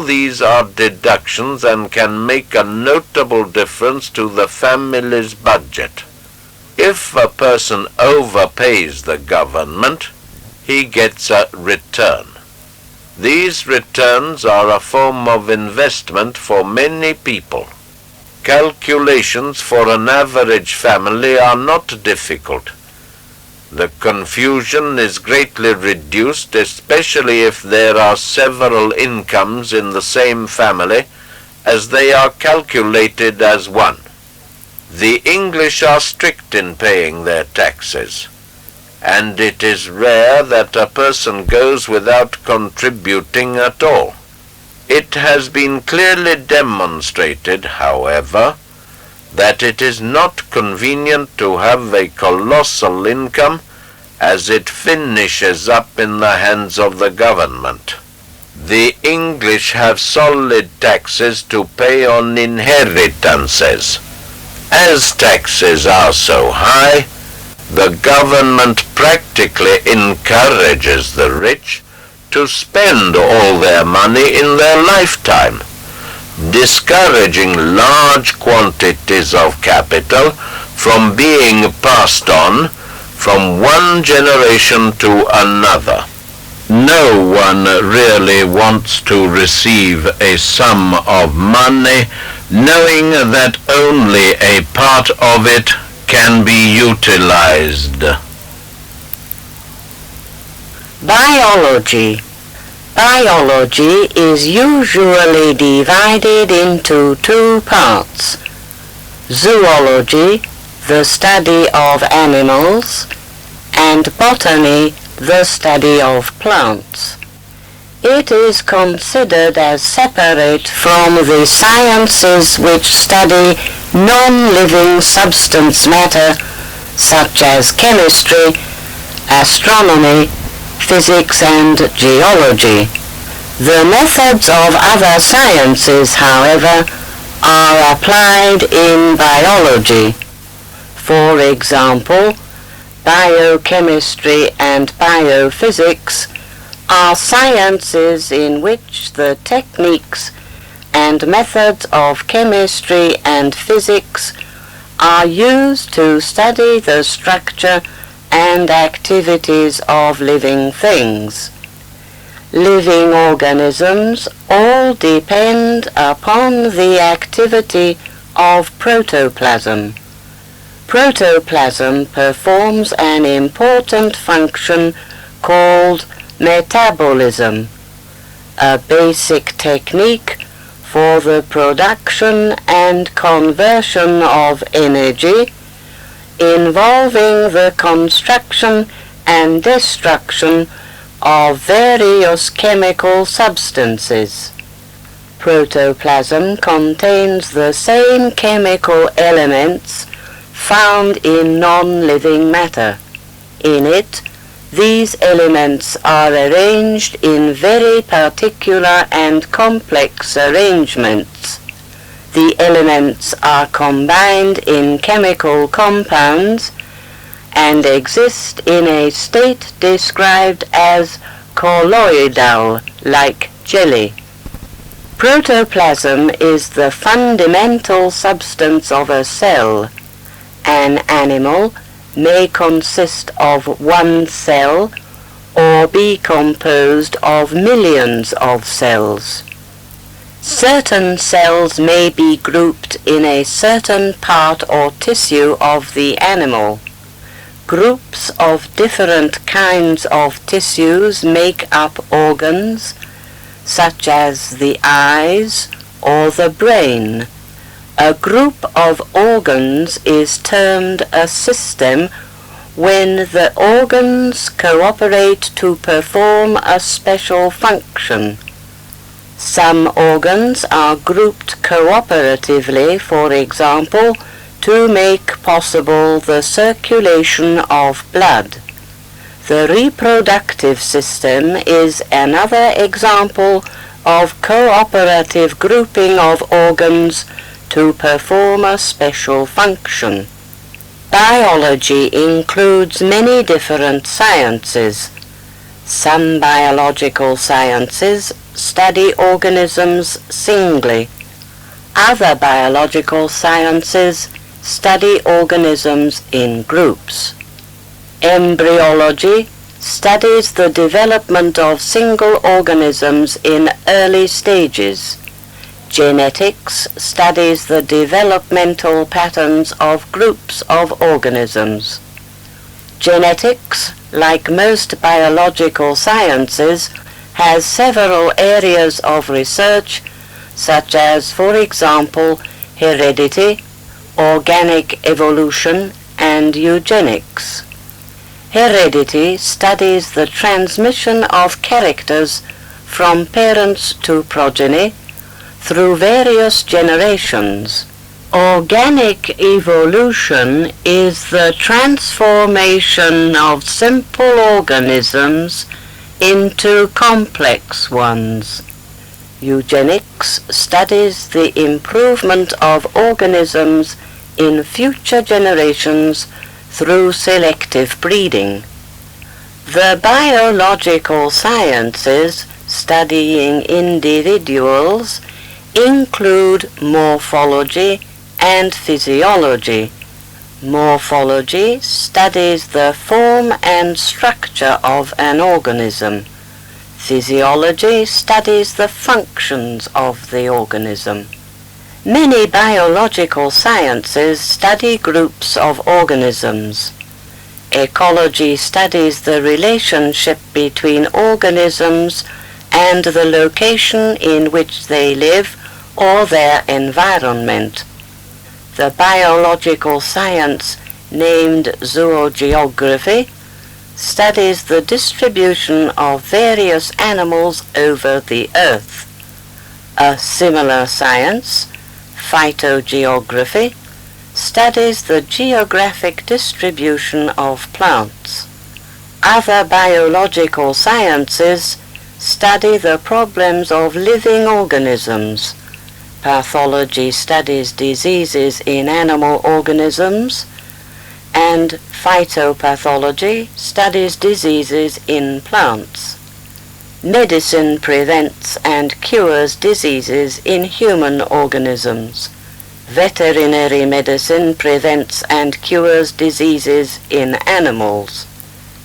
these are deductions and can make a notable difference to the family's budget. If a person overpays the government, he gets a return. These returns are a form of investment for many people. Calculations for an average family are not difficult. The confusion is greatly reduced, especially if there are several incomes in the same family, as they are calculated as one. The English are strict in paying their taxes, and it is rare that a person goes without contributing at all. It has been clearly demonstrated, however, that it is not convenient to have a colossal income, as it finishes up in the hands of the government. The English have solid taxes to pay on inheritances. As taxes are so high, the government practically encourages the rich to spend all their money in their lifetime, discouraging large quantities of capital from being passed on from one generation to another. No one really wants to receive a sum of money knowing that only a part of it can be utilized. Biology. Biology is usually divided into two parts. Zoology, the study of animals, and botany, the study of plants. It is considered as separate from the sciences which study non-living substance matter, such as chemistry, astronomy, physics and geology. The methods of other sciences, however, are applied in biology. For example, biochemistry and biophysics are sciences in which the techniques and methods of chemistry and physics are used to study the structure and activities of living things. Living organisms all depend upon the activity of protoplasm. Protoplasm performs an important function called metabolism, a basic technique for the production and conversion of energy, involving the construction and destruction of various chemical substances. Protoplasm contains the same chemical elements found in non-living matter. In it, these elements are arranged in very particular and complex arrangements. The elements are combined in chemical compounds and exist in a state described as colloidal, like jelly. Protoplasm is the fundamental substance of a cell. An animal may consist of one cell or be composed of millions of cells. Certain cells may be grouped in a certain part or tissue of the animal. Groups of different kinds of tissues make up organs, such as the eyes or the brain. A group of organs is termed a system when the organs cooperate to perform a special function. Some organs are grouped cooperatively, for example, to make possible the circulation of blood. The reproductive system is another example of cooperative grouping of organs to perform a special function. Biology includes many different sciences. Some biological sciences, study organisms singly. Other biological sciences study organisms in groups. Embryology studies the development of single organisms in early stages. Genetics studies the developmental patterns of groups of organisms. Genetics, like most biological sciences, has several areas of research, such as, for example, heredity, organic evolution, and eugenics. Heredity studies the transmission of characters from parents to progeny through various generations. Organic evolution is the transformation of simple organisms into complex ones. Eugenics studies the improvement of organisms in future generations through selective breeding. The biological sciences studying individuals include morphology and physiology. Morphology studies the form and structure of an organism. Physiology studies the functions of the organism. Many biological sciences study groups of organisms. Ecology studies the relationship between organisms and the location in which they live or their environment. The biological science named zoogeography studies the distribution of various animals over the earth. A similar science, phytogeography, studies the geographic distribution of plants. Other biological sciences study the problems of living organisms. Pathology studies diseases in animal organisms, and phytopathology studies diseases in plants. Medicine prevents and cures diseases in human organisms. Veterinary medicine prevents and cures diseases in animals.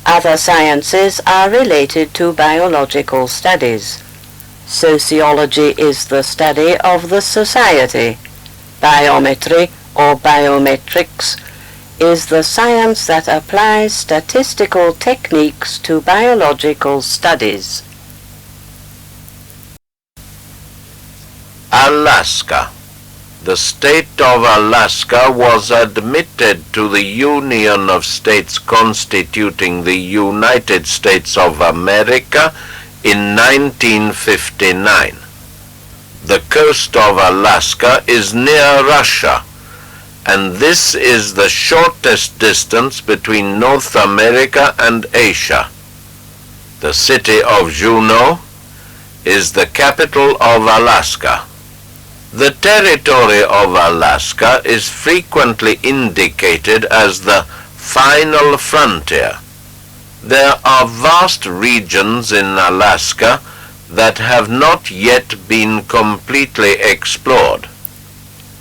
Other sciences are related to biological studies. Sociology is the study of the society. Biometry or biometrics is the science that applies statistical techniques to biological studies. Alaska. The state of Alaska was admitted to the Union of States constituting the United States of America in 1959. The coast of Alaska is near Russia, and this is the shortest distance between North America and Asia. The city of Juneau is the capital of Alaska. The territory of Alaska is frequently indicated as the final frontier. There are vast regions in Alaska that have not yet been completely explored.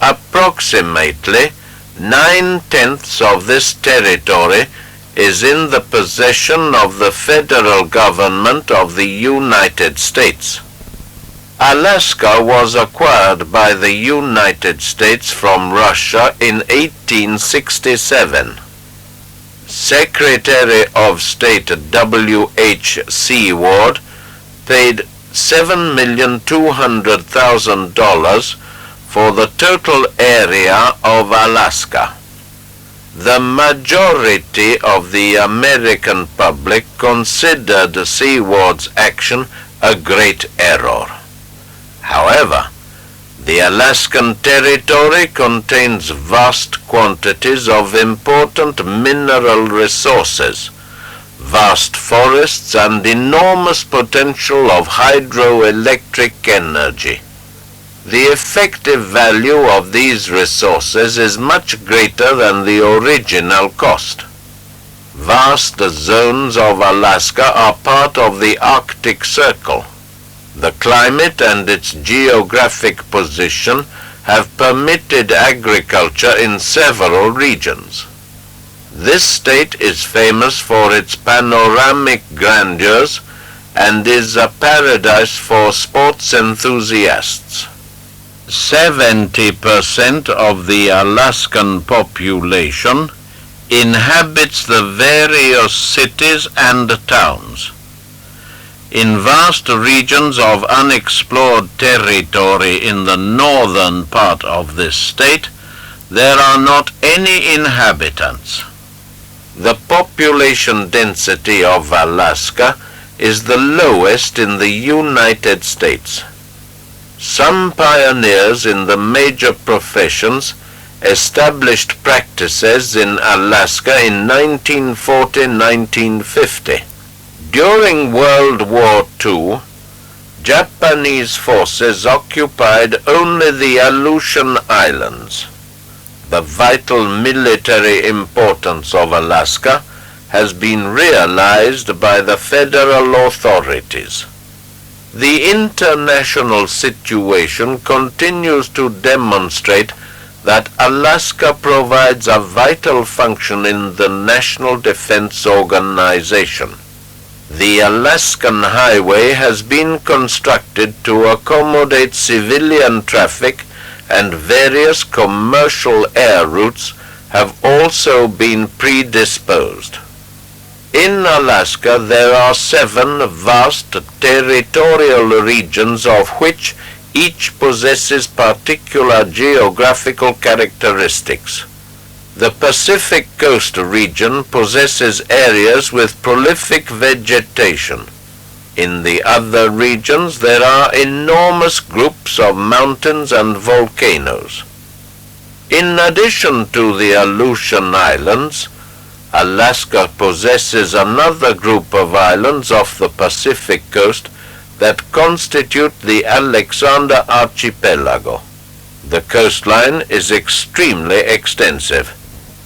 Approximately 9/10 of this territory is in the possession of the federal government of the United States. Alaska was acquired by the United States from Russia in 1867. Secretary of State W.H. Seward paid $7,200,000 for the total area of Alaska. The majority of the American public considered Seward's action a great error. However, the Alaskan territory contains vast quantities of important mineral resources, vast forests, and enormous potential of hydroelectric energy. The effective value of these resources is much greater than the original cost. Vast zones of Alaska are part of the Arctic Circle. The climate and its geographic position have permitted agriculture in several regions. This state is famous for its panoramic grandeurs and is a paradise for sports enthusiasts. 70% of the Alaskan population inhabits the various cities and towns. In vast regions of unexplored territory in the northern part of this state, there are not any inhabitants. The population density of Alaska is the lowest in the United States. Some pioneers in the major professions established practices in Alaska in 1940-1950. During World War II, Japanese forces occupied only the Aleutian Islands. The vital military importance of Alaska has been realized by the federal authorities. The international situation continues to demonstrate that Alaska provides a vital function in the National Defense Organization. The Alaskan Highway has been constructed to accommodate civilian traffic, and various commercial air routes have also been predisposed. In Alaska there are 7 vast territorial regions, of which each possesses particular geographical characteristics. The Pacific Coast region possesses areas with prolific vegetation. In the other regions there are enormous groups of mountains and volcanoes. In addition to the Aleutian Islands, Alaska possesses another group of islands off the Pacific coast that constitute the Alexander Archipelago. The coastline is extremely extensive.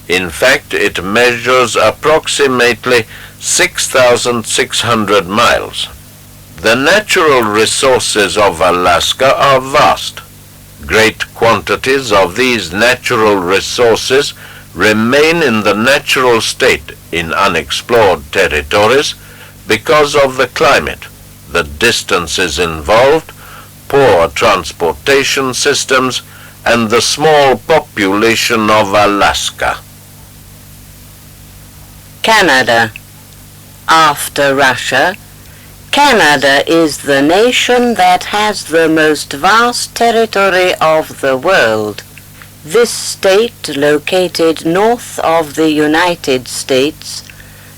In fact, it measures approximately 6,600 miles. The natural resources of Alaska are vast. Great quantities of these natural resources remain in the natural state in unexplored territories because of the climate, the distances involved, poor transportation systems, and the small population of Alaska. Canada. After Russia, Canada is the nation that has the most vast territory of the world. This state, located north of the United States,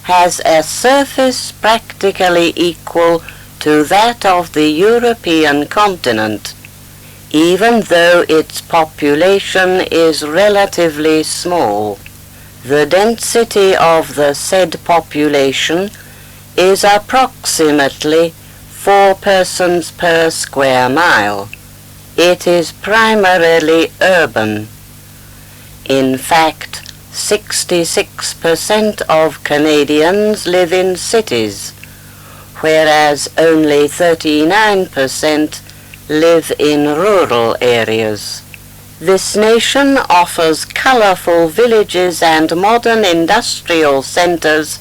has a surface practically equal to that of the European continent, even though its population is relatively small. The density of the said population is approximately 4 persons per square mile. It is primarily urban. In fact, 66% of Canadians live in cities, whereas only 39% live in rural areas. This nation offers colorful villages and modern industrial centers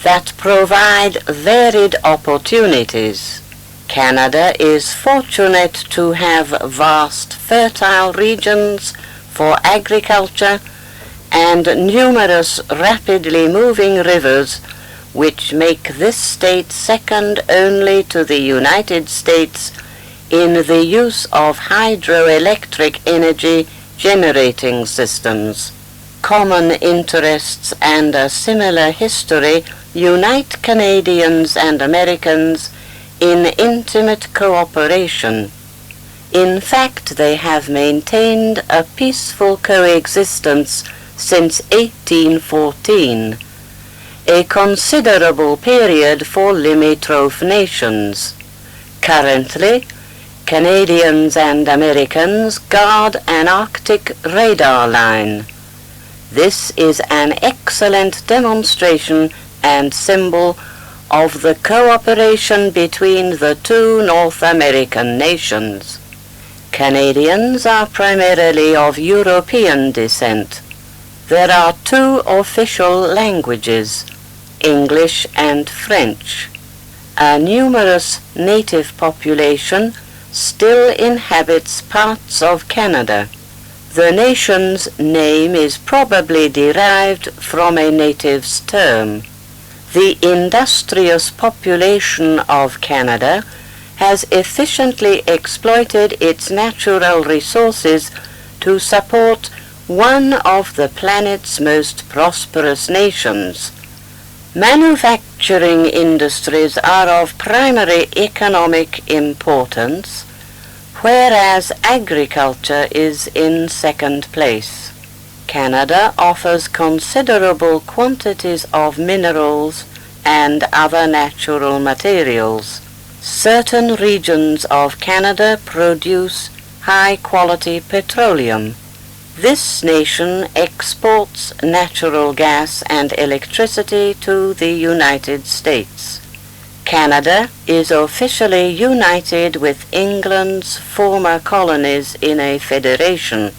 that provide varied opportunities. Canada is fortunate to have vast fertile regions for agriculture and numerous rapidly moving rivers, which make this state second only to the United States in the use of hydroelectric energy generating systems. Common interests and a similar history unite Canadians and Americans in intimate cooperation. In fact, they have maintained a peaceful coexistence since 1814, a considerable period for limitrof nations. Currently, Canadians and Americans guard an Arctic radar line. This is an excellent demonstration and symbol of the cooperation between the two North American nations. Canadians are primarily of European descent. There are two official languages, English and French. A numerous native population still inhabits parts of Canada. The nation's name is probably derived from a native's term. The industrious population of Canada has efficiently exploited its natural resources to support one of the planet's most prosperous nations. Manufacturing industries are of primary economic importance, whereas agriculture is in second place. Canada offers considerable quantities of minerals and other natural materials. Certain regions of Canada produce high-quality petroleum. This nation exports natural gas and electricity to the United States. Canada is officially united with England's former colonies in a federation,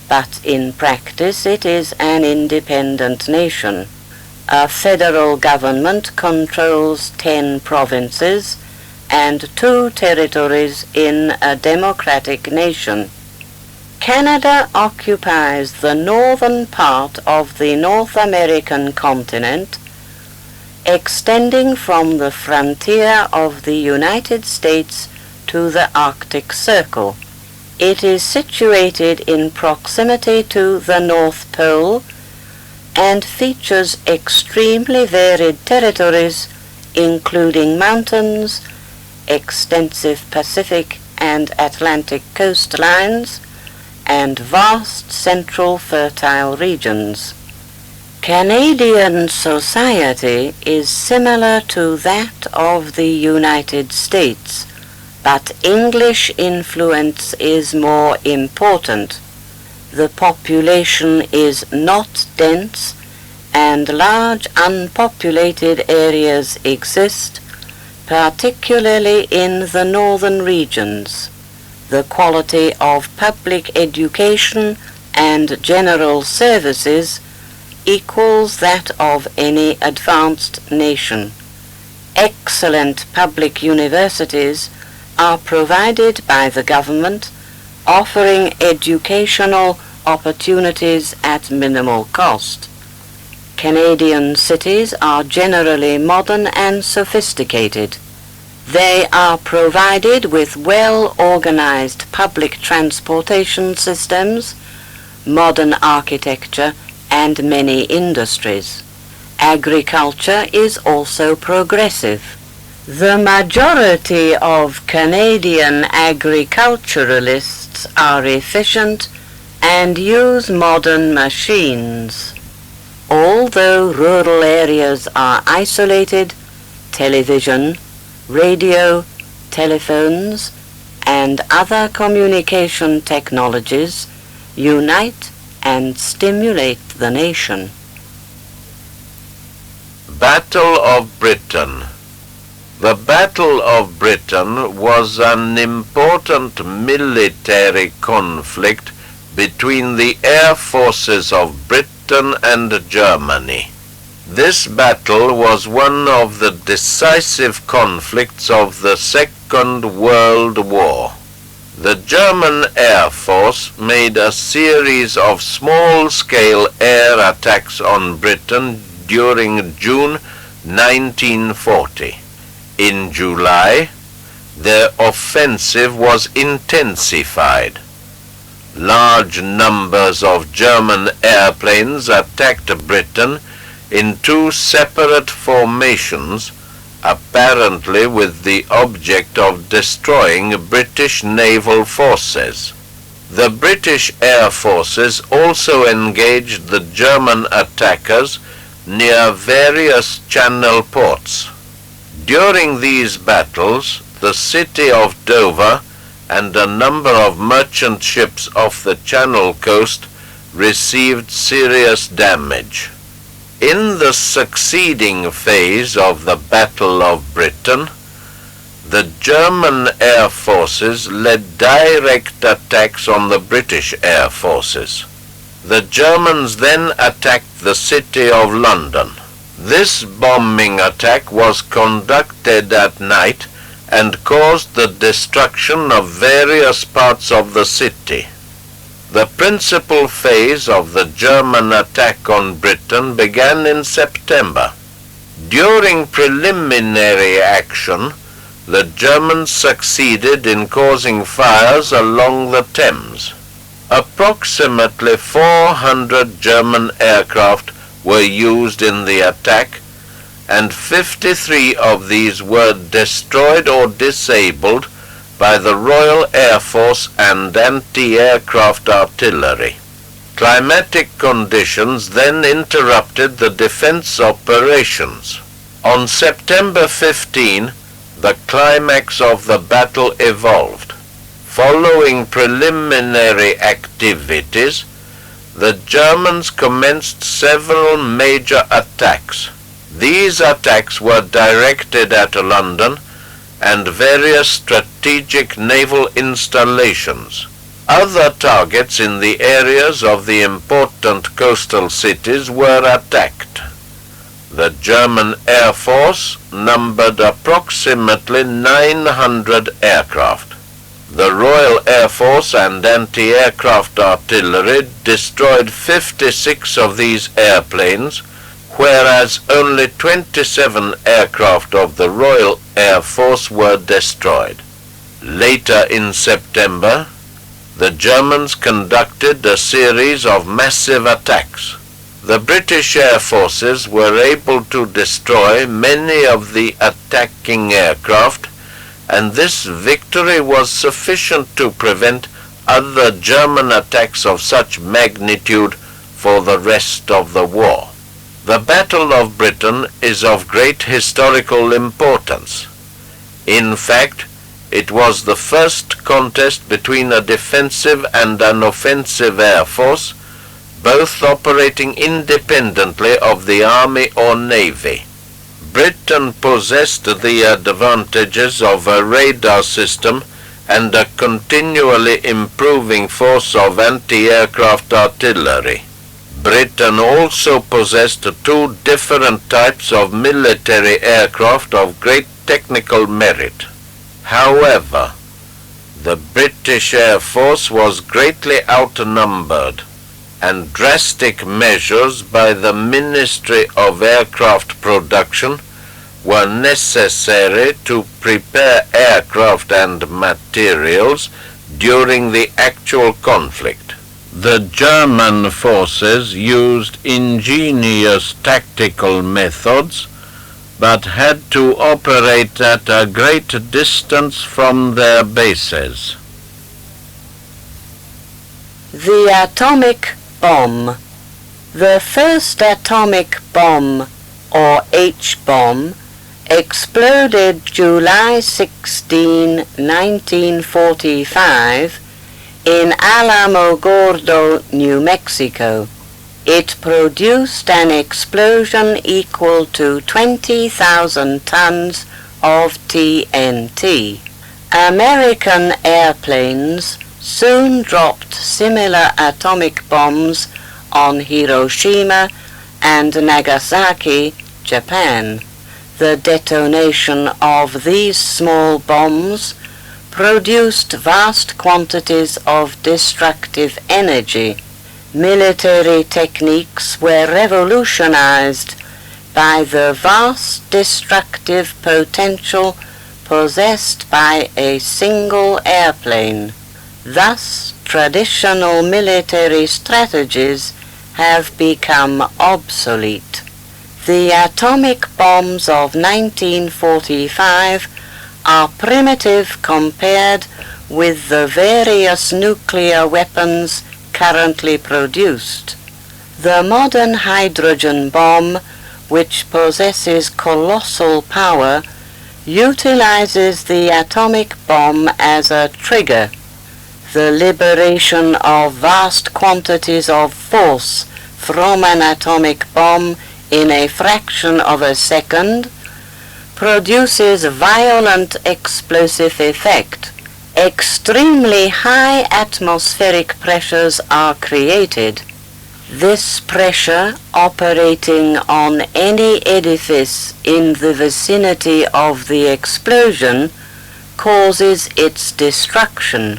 but in practice it is an independent nation. A federal government controls 10 provinces and 2 territories in a democratic nation. Canada occupies the northern part of the North American continent, extending from the frontier of the United States to the Arctic Circle. It is situated in proximity to the North Pole and features extremely varied territories, including mountains, extensive Pacific and Atlantic coastlines, and vast central fertile regions. Canadian society is similar to that of the United States, but English influence is more important. The population is not dense, and large unpopulated areas exist, particularly in the northern regions. The quality of public education and general services equals that of any advanced nation. Excellent public universities are provided by the government, offering educational opportunities at minimal cost. Canadian cities are generally modern and sophisticated. They are provided with well-organized public transportation systems, modern architecture, and many industries. Agriculture is also progressive. The majority of Canadian agriculturalists are efficient and use modern machines. Although rural areas are isolated, television, radio, telephones, and other communication technologies unite and stimulate the nation. Battle of Britain. The Battle of Britain was an important military conflict between the air forces of Britain and Germany. This battle was one of the decisive conflicts of the Second World War. The German Air Force made a series of small-scale air attacks on Britain during June 1940. In July, their offensive was intensified. Large numbers of German airplanes attacked Britain in 2 separate formations, apparently with the object of destroying British naval forces. The British Air Forces also engaged the German attackers near various channel ports. During these battles, the city of Dover and a number of merchant ships off the Channel coast received serious damage. In the succeeding phase of the Battle of Britain, the German air forces led direct attacks on the British air forces. The Germans then attacked the city of London. This bombing attack was conducted at night and caused the destruction of various parts of the city. The principal phase of the German attack on Britain began in September. During preliminary action, the Germans succeeded in causing fires along the Thames. Approximately 400 German aircraft were used in the attack, and 53 of these were destroyed or disabled by the Royal Air Force and anti-aircraft artillery. Climatic conditions then interrupted the defense operations. On September 15, the climax of the battle evolved. Following preliminary activities, the Germans commenced several major attacks. These attacks were directed at London and various strategic naval installations. Other targets in the areas of the important coastal cities were attacked. The German Air Force numbered approximately 900 aircraft. The Royal Air Force and anti-aircraft artillery destroyed 56 of these airplanes, whereas only 27 aircraft of the Royal Air Force were destroyed. Later in September, the Germans conducted a series of massive attacks. The British Air Forces were able to destroy many of the attacking aircraft, and this victory was sufficient to prevent other German attacks of such magnitude for the rest of the war. The Battle of Britain is of great historical importance. In fact, it was the first contest between a defensive and an offensive air force, both operating independently of the army or navy. Britain possessed the advantages of a radar system and a continually improving force of anti-aircraft artillery. Britain also possessed two different types of military aircraft of great technical merit. However, the British Air Force was greatly outnumbered, and drastic measures by the Ministry of Aircraft Production were necessary to prepare aircraft and materials during the actual conflict. The German forces used ingenious tactical methods, but had to operate at a great distance from their bases. The atomic bomb. The first atomic bomb, or H-bomb, exploded July 16, 1945, in Alamogordo, New Mexico. It produced an explosion equal to 20,000 tons of TNT. American airplanes soon dropped similar atomic bombs on Hiroshima and Nagasaki, Japan. The detonation of these small bombs produced vast quantities of destructive energy. Military techniques were revolutionized by the vast destructive potential possessed by a single airplane. Thus, traditional military strategies have become obsolete. The atomic bombs of 1945 are primitive compared with the various nuclear weapons currently produced. The modern hydrogen bomb, which possesses colossal power, utilizes the atomic bomb as a trigger. The liberation of vast quantities of force from an atomic bomb in a fraction of a second, produces violent explosive effect. Extremely high atmospheric pressures are created. This pressure, operating on any edifice in the vicinity of the explosion, causes its destruction.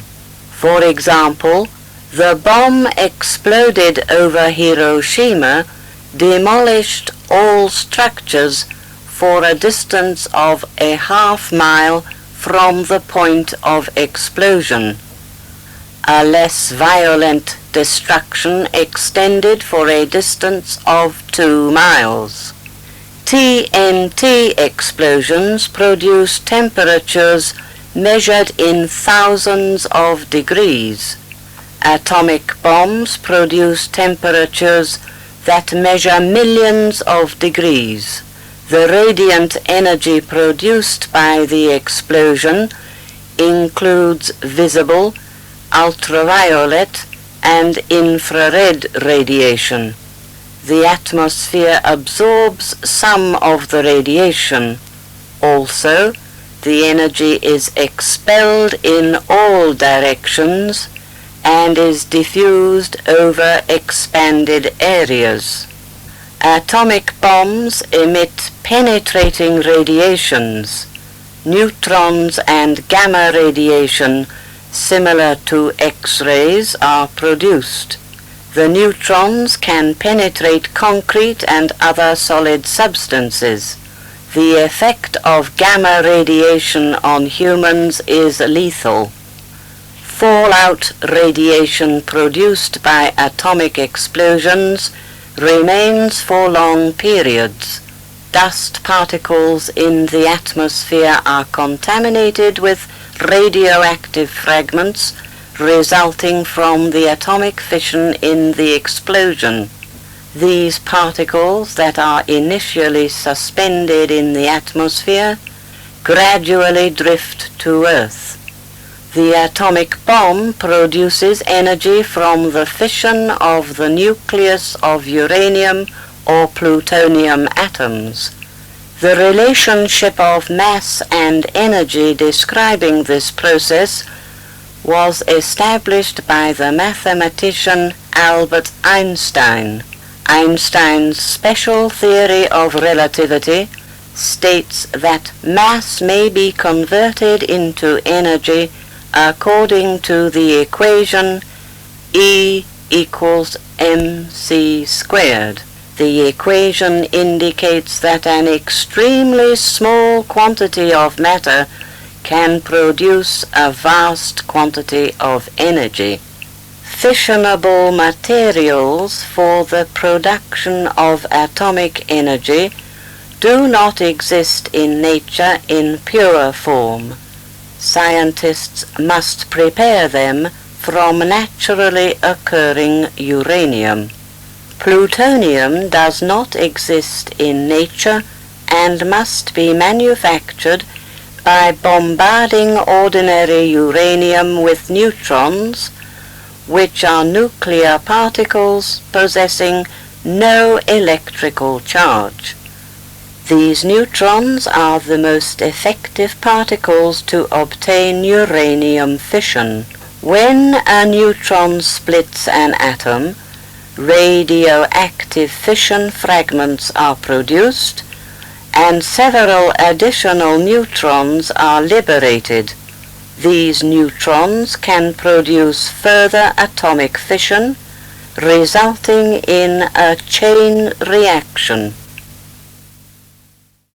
For example, the bomb exploded over Hiroshima demolished all structures for a distance of a half-mile from the point of explosion. A less violent destruction extended for a distance of 2 miles. TNT explosions produce temperatures measured in thousands of degrees. Atomic bombs produce temperatures that measure millions of degrees. The radiant energy produced by the explosion includes visible, ultraviolet, and infrared radiation. The atmosphere absorbs some of the radiation. Also, the energy is expelled in all directions and is diffused over expanded areas. Atomic bombs emit penetrating radiations. Neutrons and gamma radiation similar to X-rays are produced. The neutrons can penetrate concrete and other solid substances. The effect of gamma radiation on humans is lethal. Fallout radiation produced by atomic explosions remains for long periods. Dust particles in the atmosphere are contaminated with radioactive fragments resulting from the atomic fission in the explosion. These particles that are initially suspended in the atmosphere gradually drift to Earth. The atomic bomb produces energy from the fission of the nucleus of uranium or plutonium atoms. The relationship of mass and energy describing this process was established by the mathematician Albert Einstein. Einstein's special theory of relativity states that mass may be converted into energy according to the equation E equals mc squared. The equation indicates that an extremely small quantity of matter can produce a vast quantity of energy. Fissionable materials for the production of atomic energy do not exist in nature in pure form. Scientists must prepare them from naturally occurring uranium. Plutonium does not exist in nature and must be manufactured by bombarding ordinary uranium with neutrons, which are nuclear particles possessing no electrical charge. These neutrons are the most effective particles to obtain uranium fission. When a neutron splits an atom, radioactive fission fragments are produced, and several additional neutrons are liberated. These neutrons can produce further atomic fission, resulting in a chain reaction.